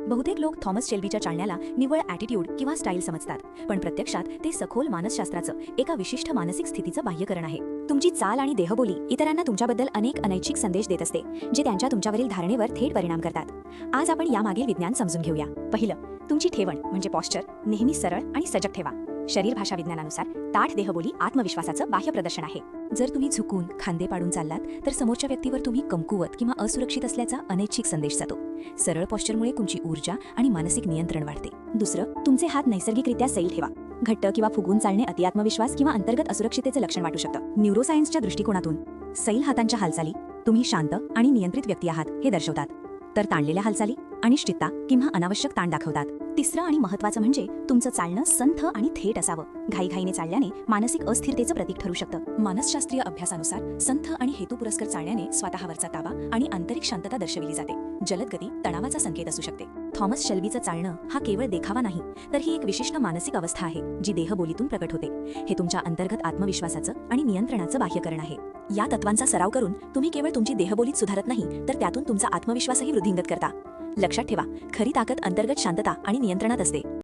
बहुतेक लोक थॉमस शेल्बीच्या चालण्याला निव्वळ ॲटिट्यूड किंवा स्टाईल समजतात, पण प्रत्यक्षात ते सखोल मानसशास्त्राचं एका विशिष्ट मानसिक स्थितीचं बाह्यकरण आहे. तुमची चाल आणि देहबोली इतरांना तुमच्याबद्दल अनेक अनैच्छिक संदेश देत असते, जे त्यांच्या तुमच्यावरील धारणेवर थेट परिणाम करतात. आज आपण यामागील विज्ञान समजून घेऊया. पहिलं, तुमची ठेवण म्हणजे पॉस्चर नेहमी सरळ आणि सजग ठेवा. शरीर भाषा विज्ञानानुसार ताठ देहबोली आत्मविश्वासाचं बाह्य प्रदर्शन आहे. जर तुम्ही झुकून खांदे पाडून चाललात तर समोरच्या व्यक्तीवर तुम्ही कमकुवत किंवा असुरक्षित असल्याचा अनैच्छिक संदेश जातो. सरळ पॉस्चरमुळे तुमची ऊर्जा आणि मानसिक नियंत्रण वाढते. दुसरं, तुमचे हात नैसर्गिकरित्या सैल ठेवा. घट्ट किंवा फुगून चालणे अतिआत्मविश्वास किंवा अंतर्गत असुरक्षिततेचे लक्षण वाटू शकतं. न्यूरोसायन्सच्या दृष्टिकोनातून सैल हातांच्या हालचाली तुम्ही शांत आणि नियंत्रित व्यक्ती आहात हे दर्शवतात, तर ताणलेल्या हालचाली अनिश्चितता किंवा अनावश्यक ताण दाखवतात. तिसरं आणि महत्त्वाचं म्हणजे तुमचं चालणं संथ आणि थेट असावं. घाईघाईने चालल्याने मानसिक अस्थिरतेचं प्रतीक ठरू शकतं. मानसशास्त्रीय अभ्यासानुसार संथ आणि हेतुपुरस्कर चालण्याने स्वतःवरचा ताबा आणि आंतरिक शांतता दर्शविली जाते. जलद गती तणावाचा संकेत असू शकते. थॉमस शेल्बीचं चालणं हा केवळ देखावा नाही, तर ही एक विशिष्ट मानसिक अवस्था आहे जी देहबोलीतून प्रकट होते. हे तुमच्या अंतर्गत आत्मविश्वासाचं आणि नियंत्रणाचं बाह्यकरण आहे. या तत्वांचा सराव करून तुम्ही केवळ तुमची देहबोलीत सुधारत नाही, तर त्यातून तुमचा आत्मविश्वासही वृद्धिंगत करता. लक्षात ठेवा, खरी ताकद अंतर्गत शांतता आणि नियंत्रणात असते.